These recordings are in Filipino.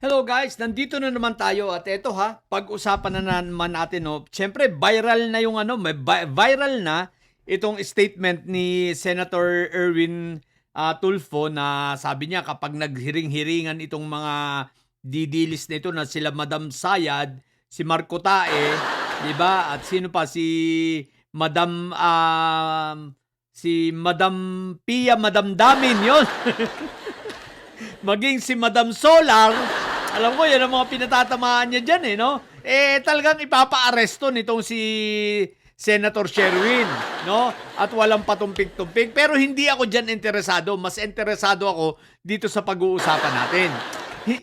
Hello guys, nandito na naman tayo at eto pag-usapan na naman natin Siyempre viral na yung viral na itong statement ni Senator Erwin Tulfo na sabi niya kapag naghiring-hiringan itong mga didilis na ito na sila Madam Sayad, si Marco Tae, 'di ba? At sino pa si Madam Pia Madam Damin 'yon. Maging si Madam Solar, alam ko yan ang mga pinatatamaan niya dyan no? Talagang ipapa-aresto nitong si Senator Sherwin, no? At walang patumpik-tumpik. Pero hindi ako dyan interesado. Mas interesado ako dito sa pag-uusapan natin.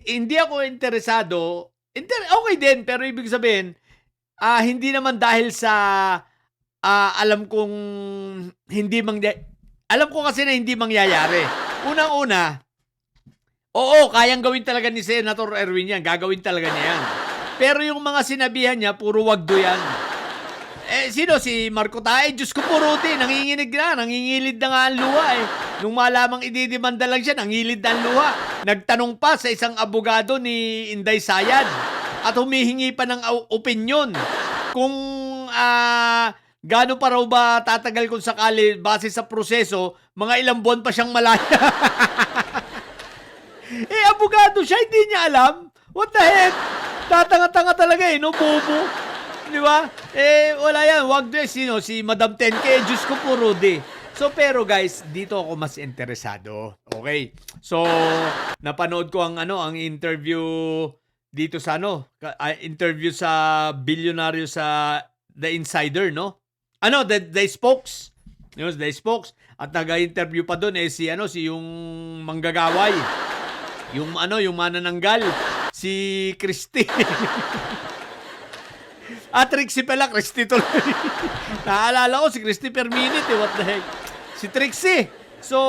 Hindi ako interesado. Okay din, pero ibig sabihin, hindi naman dahil sa alam kong alam ko kasi na hindi mangyayari. Unang-una, oo, kayang gawin talaga ni Senator Erwin yan. Gagawin talaga niya yan. Pero yung mga sinabihan niya, puro wagdo yan. Sino? Si Marco Tae? Diyos ko po, Ruti. Nanginginig na. Nangingilid na nga ang luha Nung malamang ididimanda lang siya, nangilid na ang luha. Nagtanong pa sa isang abogado ni Inday Sayad at humihingi pa ng opinyon kung gaano pa raw ba tatagal kung sakali base sa proseso, mga ilang buwan pa siyang malaya. Abogado siya, hindi niya alam. What the heck? Tatanga-tanga talaga no? Bobo. Di ba? Wala yan. Wag doon. Sino? Si Madam 10K. Diyos ko po, Rudy. So, pero guys, dito ako mas interesado. Okay. So, napanood ko ang interview dito sa interview sa bilyonaryo sa The Insider, no? The Spokes. The Spokes. At nag-interview pa doon si yung manggagaway. Yung manananggal, si Christy. Trixie pala, Christy tuloy. Naalala ko si Christy per minute what the heck. Si Trixie. So,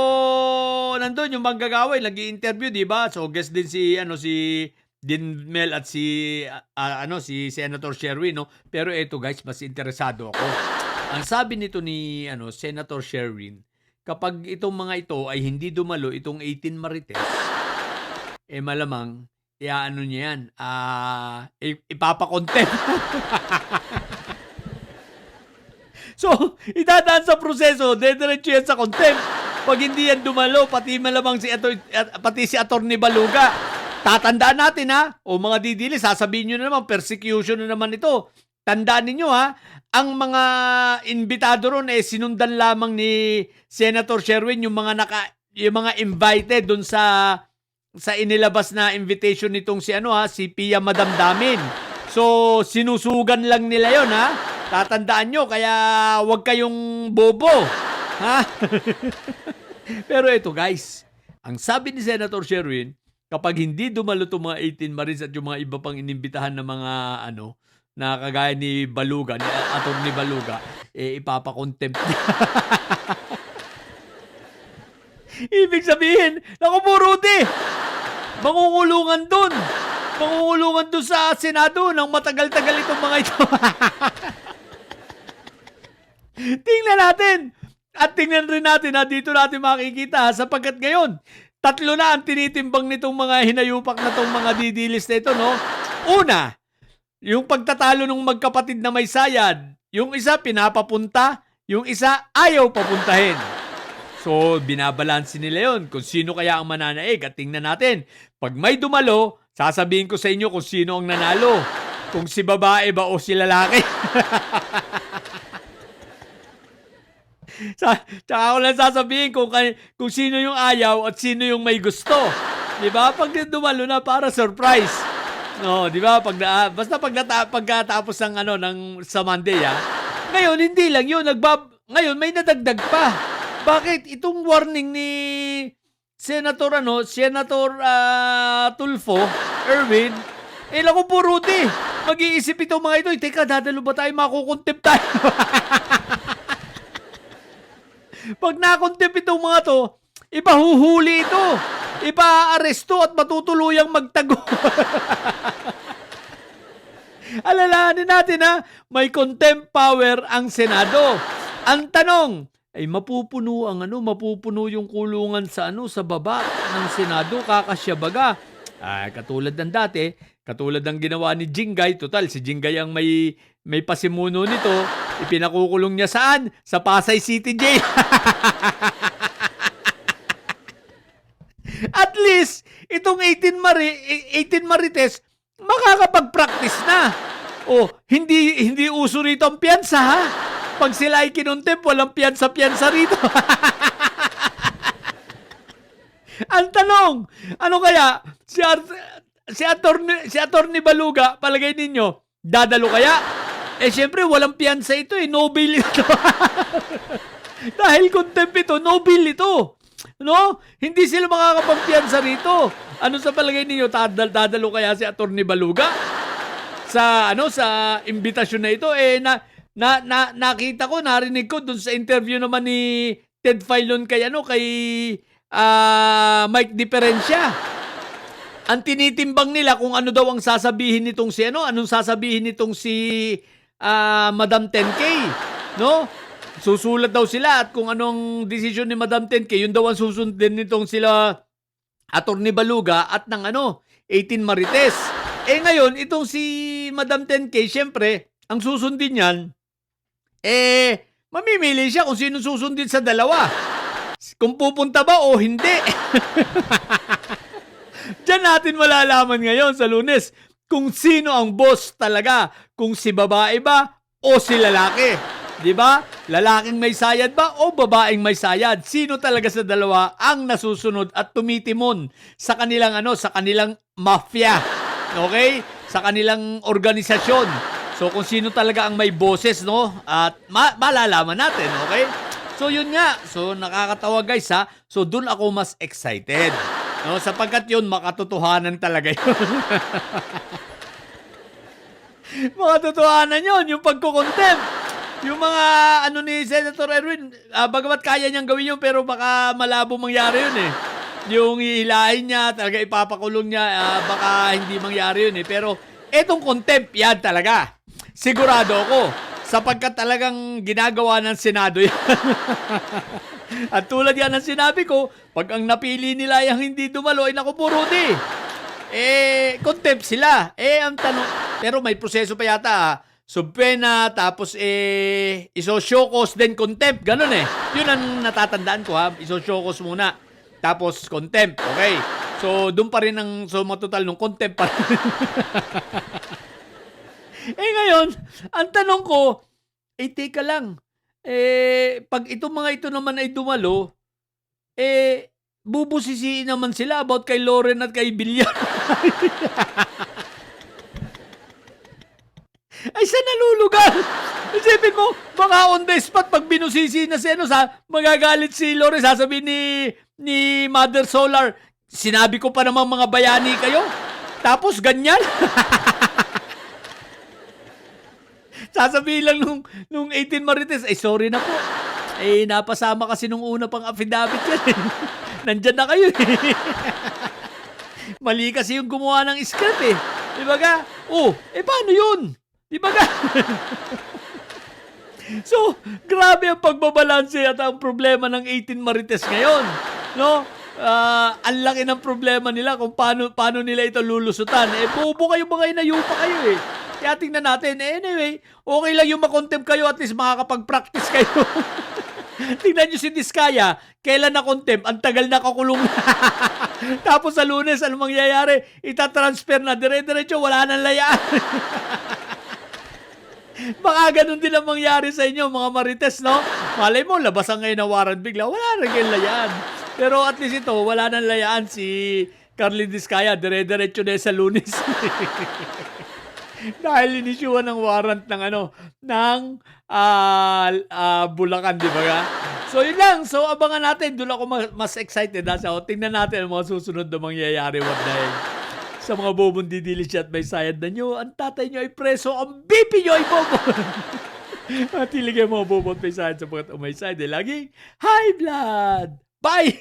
nandun yung manggagaway, nag-i-interview, di ba? So, guest din si Din Mel at si Senator Sherwin, no? Pero eto guys, mas interesado ako. Ang sabi nito ni Senator Sherwin, kapag itong mga ito ay hindi dumalo itong 18 Marites, malamang, niya yan, ipapakontent. So, idadaan sa proseso, dediretso yan sa contempt. Pag hindi yan dumalo, pati malamang pati si Atty. Baluga, tatandaan natin o mga didili, sasabihin nyo na naman, persecution na naman ito. Tandaan ninyo ang mga imbitado ron sinundan lamang ni Senator Sherwin, yung mga invited dun sa inilabas na invitation nitong si Pia Madam Damin. So, sinusugan lang nila yon Tatandaan nyo, kaya wag kayong bobo. Pero ito guys, ang sabi ni Senator Sherwin, kapag hindi dumalo itong mga 18 Marines at yung mga iba pang inimbitahan na mga na kagaya ni Baluga, ni Atty. Baluga, ipapakontempt niya. Ibig sabihin, naku po, Rudy, mangungulungan dun sa Senado ng matagal-tagal itong mga ito. Tingnan natin. At tingnan rin natin dito natin makikita sapagkat ngayon, 3 na ang tinitimbang nitong mga hinayupak na itong mga didilis na ito, no? Una, yung pagtatalo ng magkapatid na may sayad. Yung isa pinapapunta, yung isa ayaw papuntahin. So, binabalansin nila yon kung sino kaya ang mananaig. At tingnan natin, pag may dumalo, sasabihin ko sa inyo kung sino ang nanalo. Kung si babae ba o si lalaki. Tsaka ko lang sasabihin kung sino yung ayaw at sino yung may gusto. Diba? Pag dumalo na, para surprise. No, diba? Basta pagkatapos ng sa Monday, Ngayon, hindi lang yun. Ngayon, may nadagdag pa. Bakit itong warning ni Senator Tulfo, Erwin, lako po, Rudy, mag-iisip itong mga ito, teka, dadalo ba tayo, makukontempt tayo? Pag nakontempt itong mga to, ipahuhuli ito, ipa-aresto at matutuluyang magtago. Alalahanin natin may contempt power ang Senado. Ang tanong, ay mapupuno yung kulungan sa baba ng Senado, kakasya baga. Katulad ng dati, katulad ng ginawa ni Jinggay, total si Jinggay ang may pasimuno nito, ipinakukulong niya saan? Sa Pasay City Jail. At least, itong 18 Marites, makakapag-practice na. Hindi uso rito ang piyansa, ha? Pag sila ay kinuntep, walang piyansa rito. Ang tanong, ano kaya? Si Attorney Baluga, palagay ninyo, dadalo kaya? Siyempre, walang piyansa ito no bail ito. Dahil contempt ito, no bail ito. No? Hindi sila makakapagpiyansa rito. Ano sa palagay ninyo, dadalo kaya si Attorney Baluga? Sa imbitasyon na ito, nakita ko, narinig ko dun sa interview naman ni Ted Filon kay Mike Diferencia. Ang tinitimbang nila kung ano daw ang sasabihin nitong anong sasabihin nitong si Madam 10K, no? Susulat daw sila at kung anong desisyon ni Madam 10K, yun daw ang susundin nitong sila Attorney Baluga at ng 18 Marites. Ngayon, itong si Madam 10K, syempre, ang susundin niyan, mamimili siya kung sino susundin sa dalawa. Kung pupunta ba o hindi. Diyan natin malalaman ngayon sa Lunes kung sino ang boss talaga. Kung si babae ba o si lalaki. Diba? Lalaking may sayad ba o babaeng may sayad? Sino talaga sa dalawa ang nasusunod at tumitimon sa kanilang sa kanilang mafia? Okay? Sa kanilang organisasyon. So kung sino talaga ang may boses, no? At malalaman natin, okay? So yun nga. So nakakatawa guys, ha. So dun ako mas excited. No, sapagkat yun makatotohanan talaga yun. Makatotohanan yun, yung pagko-contempt. Yung mga ni Senator Erwin, bagamat kaya niyang gawin yun, pero baka malabo mangyari yun eh. Yung ihilahin niya, talaga ipapakulong niya, baka hindi mangyari yun eh. Pero etong contempt, yan talaga. Sigurado ako, sapagkat talagang ginagawa ng Senado yan. At tulad yan ng sinabi ko, pag ang napili nila yung hindi dumalo, naku po, Rudy. Contempt sila. Ang tanong, pero may proseso pa yata, subpena, tapos isosyokos, then contempt. Ganun eh. Yun ang natatandaan ko, ha. Isosyokos muna. Tapos contempt. Okay. So, doon pa rin ang matotal ng contempt pa rin. Ngayon, ang tanong ko, teka lang. Pag itong mga ito naman ay dumalo, bubusisiin naman sila about kay Loren at kay Villar. Ay, saan nalulugar? Isipin mo, baka on the spot, pag binusisi na magagalit si Loren, sasabihin ni Mother Solar, sinabi ko pa naman mga bayani kayo, tapos ganyan. Sasabihin lang nung 18 Marites, sorry na po. Napasama kasi nung una pang affidavit yan. Nandyan na kayo eh. Mali kasi yung gumawa ng script eh. Diba ka? Paano yun? Diba ka? So, grabe ang pagbabalanse at ang problema ng 18 Marites ngayon. No? Ang laki ng problema nila kung paano nila ito lulusutan. Bobo kayo ba kayo, nayupa kayo eh. Kaya tingnan natin. Anyway, okay lang yung makontempt kayo, at least makakapag-practice kayo. Tingnan nyo si Diskaya, kailan na-contempt, ang tagal na kakulong. Tapos sa Lunes, ano mangyayari? Itatransfer na, dire-diretso, wala nang layaan. Baka ganun din ang mangyari sa inyo, mga Marites, no? Malay mo, labasan ngayon na warrant bigla, wala rin yung layaan. Pero at least ito, wala nang layaan si Carly Diskaya, dire-diretso na sa Lunes. Dahil inisyuhan ng warrant ng Bulacan, di ba ka? So yun lang. So abangan natin. Doon ako mas excited. So tingnan natin ang mga susunod na mangyayari. Dahil sa mga bobong didilish at may sayad na nyo, ang tatay nyo ay preso, ang BP nyo ay bobo. At hilig yung mga bobo at may sayad sapagkat may sayad. Laging high blood. Bye!